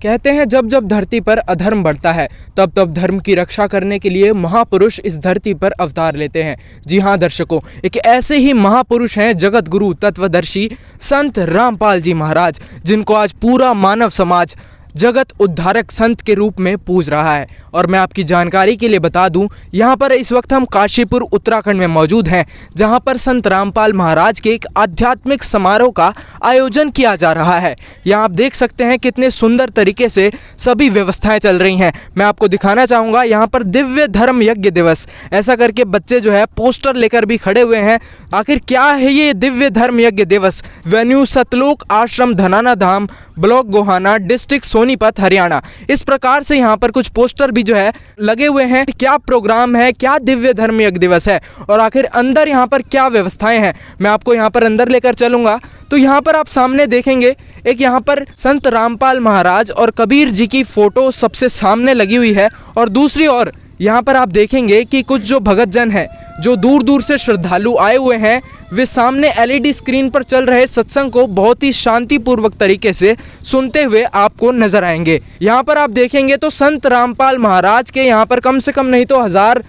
कहते हैं जब जब धरती पर अधर्म बढ़ता है तब तब धर्म की रक्षा करने के लिए महापुरुष इस धरती पर अवतार लेते हैं। जी हाँ दर्शकों, एक ऐसे ही महापुरुष हैं जगत गुरु तत्वदर्शी संत रामपाल जी महाराज, जिनको आज पूरा मानव समाज जगत उद्धारक संत के रूप में पूज रहा है। और मैं आपकी जानकारी के लिए बता दूं, यहाँ पर इस वक्त हम काशीपुर उत्तराखंड में मौजूद हैं, जहाँ पर संत रामपाल महाराज के एक आध्यात्मिक समारोह का आयोजन किया जा रहा है। यहाँ आप देख सकते हैं कितने सुंदर तरीके से सभी व्यवस्थाएं चल रही हैं। मैं आपको दिखाना चाहूँगा यहाँ पर दिव्य धर्म यज्ञ दिवस ऐसा करके बच्चे जो है पोस्टर लेकर भी खड़े हुए हैं। आखिर क्या है ये दिव्य धर्म यज्ञ दिवस? वेन्यू सतलोक आश्रम धनाना धाम, ब्लॉक गोहाना, डिस्ट्रिक्ट सोनीपत, हरियाणा। इस प्रकार से यहाँ पर कुछ पोस्टर भी जो है लगे हुए हैं। क्या प्रोग्राम है, क्या दिव्य धर्म यज्ञ दिवस है और आखिर अंदर यहाँ पर क्या व्यवस्थाएं हैं, मैं आपको यहाँ पर अंदर लेकर चलूँगा। तो यहाँ पर आप सामने देखेंगे एक यहाँ पर संत रामपाल महाराज और कबीर जी की फ़ोटो सबसे सामने लगी हुई है, और दूसरी ओर यहाँ पर आप देखेंगे कि कुछ जो भगत जन हैं, जो दूर दूर से श्रद्धालु आए हुए हैं, वे सामने एलईडी स्क्रीन पर चल रहे सत्संग को बहुत ही शांतिपूर्वक तरीके से सुनते हुए आपको नजर आएंगे। यहाँ पर आप देखेंगे तो संत रामपाल महाराज के यहाँ पर कम से कम नहीं तो 1000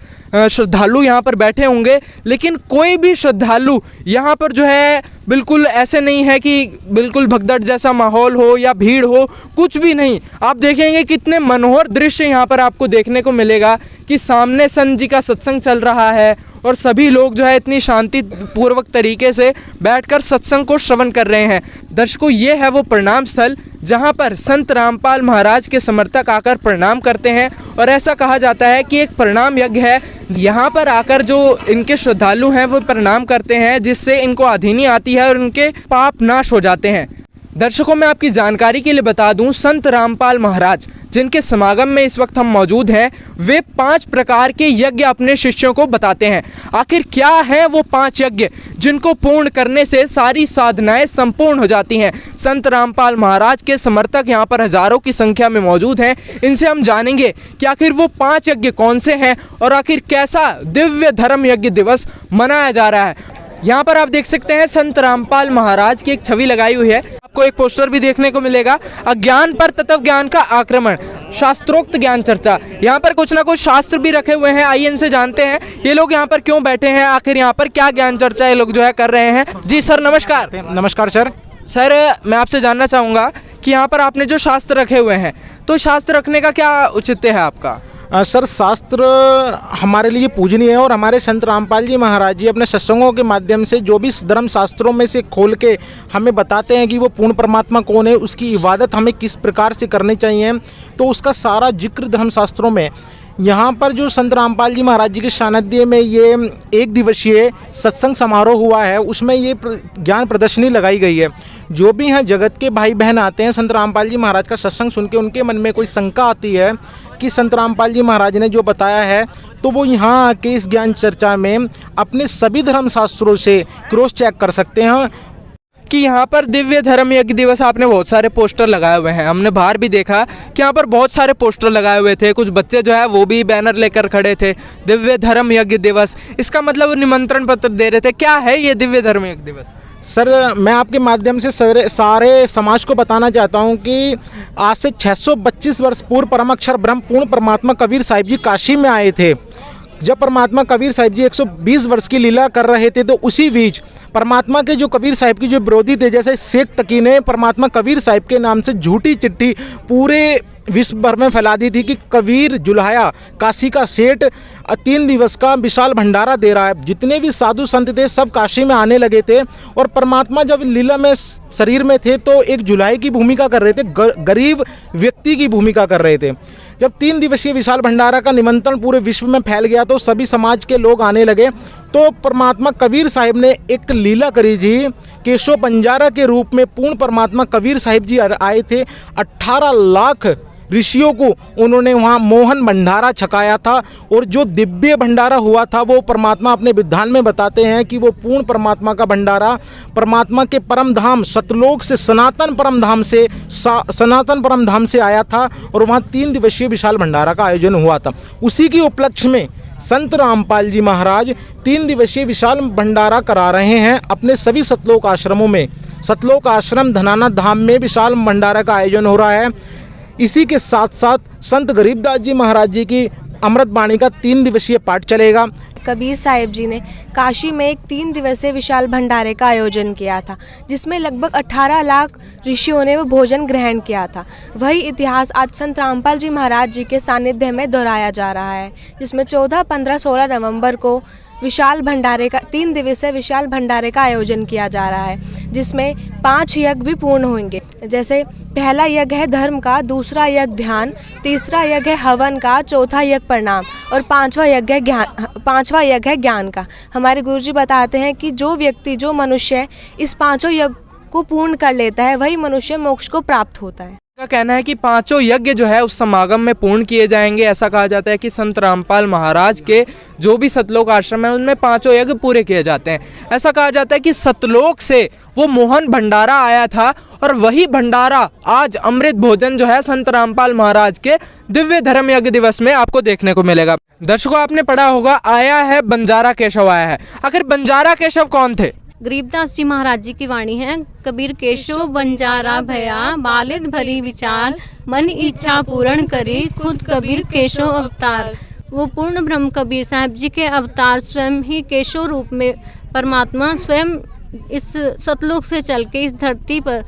श्रद्धालु यहाँ पर बैठे होंगे, लेकिन कोई भी श्रद्धालु यहाँ पर जो है बिल्कुल ऐसे नहीं है कि बिल्कुल भगदड़ जैसा माहौल हो या भीड़ हो, कुछ भी नहीं। आप देखेंगे कितने मनोहर दृश्य यहाँ पर आपको देखने को मिलेगा कि सामने संत जी का सत्संग चल रहा है और सभी लोग जो है इतनी शांति पूर्वक तरीके से बैठकर सत्संग को श्रवण कर रहे हैं। दर्शकों, ये है वो प्रणाम स्थल जहाँ पर संत रामपाल महाराज के समर्थक आकर प्रणाम करते हैं, और ऐसा कहा जाता है कि एक प्रणाम यज्ञ है। यहाँ पर आकर जो इनके श्रद्धालु हैं वो प्रणाम करते हैं, जिससे इनको आधीनी आती है और उनके पाप नाश हो जाते हैं। दर्शकों, मैं आपकी जानकारी के लिए बता दूं, संत रामपाल महाराज जिनके समागम में इस वक्त हम मौजूद हैं, वे 5 प्रकार के यज्ञ अपने शिष्यों को बताते हैं। आखिर क्या है वो 5 यज्ञ जिनको पूर्ण करने से सारी साधनाएं संपूर्ण हो जाती हैं? संत रामपाल महाराज के समर्थक यहाँ पर हजारों की संख्या में मौजूद हैं। इनसे हम जानेंगे कि आखिर वो 5 यज्ञ कौन से हैं और आखिर कैसा दिव्य धर्म यज्ञ दिवस मनाया जा रहा है। यहाँ पर आप देख सकते हैं संत रामपाल महाराज की एक छवि लगाई हुई है। आपको एक पोस्टर भी देखने को मिलेगा, अज्ञान पर तत्व ज्ञान का आक्रमण, शास्त्रोक्त ज्ञान चर्चा। यहाँ पर कुछ ना कुछ शास्त्र भी रखे हुए हैं। आइए इनसे जानते हैं ये लोग यहाँ पर क्यों बैठे हैं, आखिर यहाँ पर क्या ज्ञान चर्चा ये लोग जो है कर रहे हैं। जी सर नमस्कार। नमस्कार सर। सर मैं आपसे जानना चाहूँगा कि यहाँ पर आपने जो शास्त्र रखे हुए हैं, तो शास्त्र रखने का क्या औचित्य है आपका? सर, शास्त्र हमारे लिए पूजनीय है और हमारे संत रामपाल जी महाराज जी अपने सत्संगों के माध्यम से जो भी धर्म शास्त्रों में से खोल के हमें बताते हैं कि वो पूर्ण परमात्मा कौन है, उसकी इबादत हमें किस प्रकार से करनी चाहिए, तो उसका सारा जिक्र धर्म शास्त्रों में यहाँ पर जो संत रामपाल जी महाराज जी के सानिध्य में ये 1 दिवसीय सत्संग समारोह हुआ है, उसमें ये ज्ञान प्रदर्शनी लगाई गई है। जो भी हैं जगत के भाई बहन आते हैं, संत रामपाल जी महाराज का सत्संग सुन के उनके मन में कोई शंका आती है कि संत रामपाल जी महाराज ने जो बताया है, तो वो यहाँ आके इस ज्ञान चर्चा में अपने सभी धर्म शास्त्रों से क्रॉस चेक कर सकते हैं। कि यहाँ पर दिव्य धर्म यज्ञ दिवस आपने बहुत सारे पोस्टर लगाए हुए हैं, हमने बाहर भी देखा कि यहाँ पर बहुत सारे पोस्टर लगाए हुए थे। कुछ बच्चे जो है वो भी बैनर लेकर खड़े थे, दिव्य धर्म यज्ञ दिवस, इसका मतलब निमंत्रण पत्र दे रहे थे। क्या है ये दिव्य धर्म यज्ञ दिवस? सर, मैं आपके माध्यम से सारे समाज को बताना चाहता हूं कि आज से 625 वर्ष पूर्व परम अक्षर ब्रह्म पूर्ण परमात्मा कबीर साहिब जी काशी में आए थे। जब परमात्मा कबीर साहिब जी 120 वर्ष की लीला कर रहे थे, तो उसी बीच परमात्मा के जो कबीर साहिब की जो विरोधी थे, जैसे शेख तकी ने परमात्मा कबीर साहिब के नाम से झूठी चिट्ठी पूरे विश्व भर में फैला दी थी कि कबीर जुल्हाया काशी का सेठ 3 दिवस का विशाल भंडारा दे रहा है। जितने भी साधु संत थे सब काशी में आने लगे थे, और परमात्मा जब लीला में शरीर में थे तो एक जुल्हाई की भूमिका कर रहे थे, गरीब व्यक्ति की भूमिका कर रहे थे। जब 3 दिवसीय विशाल भंडारा का निमंत्रण पूरे विश्व में फैल गया तो सभी समाज के लोग आने लगे। तो परमात्मा कबीर साहिब ने एक लीला करी थी, केशव बंजारा के रूप में पूर्ण परमात्मा कबीर साहिब जी आए थे। 18 लाख ऋषियों को उन्होंने वहाँ मोहन भंडारा छकाया था, और जो दिव्य भंडारा हुआ था वो परमात्मा अपने विधान में बताते हैं कि वो पूर्ण परमात्मा का भंडारा परमात्मा के परम धाम सतलोक से सनातन परम धाम से आया था, और वहाँ 3 दिवसीय विशाल भंडारा का आयोजन हुआ था। उसी के उपलक्ष्य में संत रामपाल जी महाराज 3 दिवसीय विशाल भंडारा करा रहे हैं अपने सभी सतलोक आश्रमों में। सतलोक आश्रम धनाना धाम में विशाल भंडारा का आयोजन हो रहा है। इसी के साथ साथ संत गरीबदास जी महाराज जी की अमृत बाणी का 3 दिवसीय पाठ चलेगा। कबीर साहिब जी ने काशी में एक 3 दिवसीय विशाल भंडारे का आयोजन किया था, जिसमें लगभग 18 लाख ऋषियों ने वो भोजन ग्रहण किया था। वही इतिहास आज संत रामपाल जी महाराज जी के सानिध्य में दोहराया जा रहा है, जिसमें 14, 15, 16 नवंबर को विशाल भंडारे का 3 दिवसीय विशाल भंडारे का आयोजन किया जा रहा है, जिसमें 5 यज्ञ भी पूर्ण होंगे। जैसे पहला यज्ञ है धर्म का, दूसरा यज्ञ ध्यान, तीसरा यज्ञ है हवन का, चौथा यज्ञ प्रणाम और पांचवा यज्ञ है ज्ञान का। हमारे गुरुजी बताते हैं कि जो व्यक्ति, जो मनुष्य इस 5 यज्ञ को पूर्ण कर लेता है, वही मनुष्य मोक्ष को प्राप्त होता है। का कहना है कि 5 यज्ञ जो है उस समागम में पूर्ण किए जाएंगे। ऐसा कहा जाता है कि संत रामपाल महाराज के जो भी सतलोक आश्रम है उनमें 5 यज्ञ पूरे किए जाते हैं। ऐसा कहा जाता है कि सतलोक से वो मोहन भंडारा आया था और वही भंडारा आज अमृत भोजन जो है संत रामपाल महाराज के दिव्य धर्म यज्ञ दिवस में आपको देखने को मिलेगा। दर्शकों, आपने पढ़ा होगा आया है बंजारा केशव आया है। आखिर बंजारा केशव कौन थे? गरीबदास जी महाराज जी की वाणी है। कबीर केशव बंजारा भया, बालित भरी विचार, मन इच्छा पूर्ण करे, खुद कबीर केशव अवतार। वो पूर्ण ब्रह्म कबीर साहब जी के अवतार स्वयं ही केशव रूप में परमात्मा स्वयं इस सतलोक से चल के इस धरती पर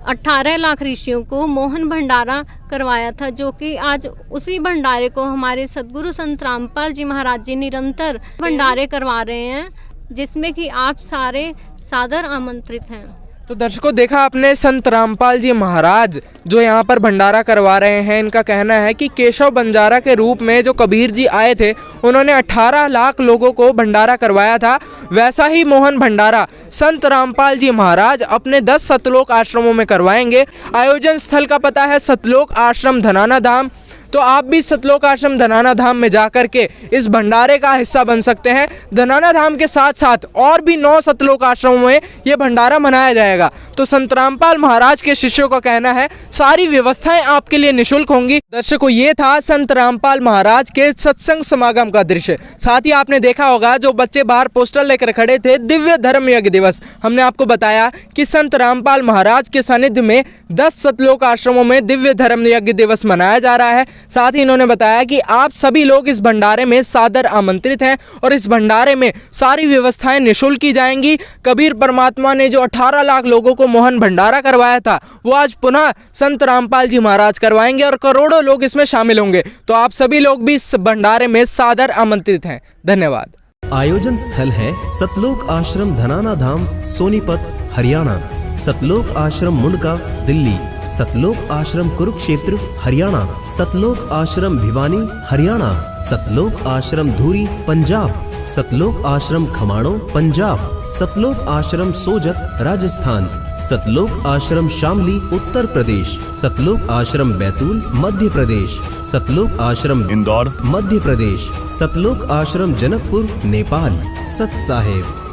18 लाख ऋषियों को मोहन भंडारा करवाया था, जो कि आज उसी भंडारे को हमारे सदगुरु संत रामपाल जी महाराज जी निरंतर भंडारे करवा रहे हैं, जिसमें कि आप सारे सादर आमंत्रित हैं। तो दर्शकों, देखा आपने संत रामपाल जी महाराज जो यहाँ पर भंडारा करवा रहे हैं। इनका कहना है कि केशव बंजारा के रूप में जो कबीर जी आए थे, उन्होंने 18 लाख लोगों को भंडारा करवाया था। वैसा ही मोहन भंडारा संत रामपाल जी महाराज अपने 10 सतलोक आश्रमों में करवाएंगे। आयोजन स्थल का पता है सतलोक आश्रम धनाना धाम। तो आप भी सतलोक आश्रम धनाना धाम में जाकर के इस भंडारे का हिस्सा बन सकते हैं। धनाना धाम के साथ साथ और भी 9 सतलोक आश्रमों में ये भंडारा मनाया जाएगा। तो संत रामपाल महाराज के शिष्यों का कहना है सारी व्यवस्थाएं आपके लिए निःशुल्क होंगी। दर्शकों, ये था संत रामपाल महाराज के सत्संग समागम का दृश्य। साथ ही आपने देखा होगा जो बच्चे बाहर पोस्टर लेकर खड़े थे, दिव्य धर्म यज्ञ दिवस। हमने आपको बताया कि संत रामपाल महाराज के सानिध्य में 10 सतलोक आश्रमों में दिव्य धर्म यज्ञ दिवस मनाया जा रहा है। साथ ही इन्होंने बताया कि आप सभी लोग इस भंडारे में सादर आमंत्रित हैं और इस भंडारे में सारी व्यवस्थाएं निःशुल्क की जाएंगी। कबीर परमात्मा ने जो 18 लाख लोगों को मोहन भंडारा करवाया था, वो आज पुनः संत रामपाल जी महाराज करवाएंगे और करोड़ों लोग इसमें शामिल होंगे। तो आप सभी लोग भी इस भंडारे में सादर आमंत्रित हैं। धन्यवाद। आयोजन स्थल है सतलोक आश्रम धनाना धाम, सोनीपत, हरियाणा। सतलोक आश्रम मुंडका, दिल्ली। सतलोक आश्रम कुरुक्षेत्र, हरियाणा। सतलोक आश्रम भिवानी, हरियाणा। सतलोक आश्रम धूरी, पंजाब। सतलोक आश्रम खमाणो, पंजाब। सतलोक आश्रम सोजत, राजस्थान। सतलोक आश्रम शामली, उत्तर प्रदेश। सतलोक आश्रम बैतूल, मध्य प्रदेश। सतलोक आश्रम इंदौर, मध्य प्रदेश। सतलोक आश्रम जनकपुर, नेपाल। सत साहेब।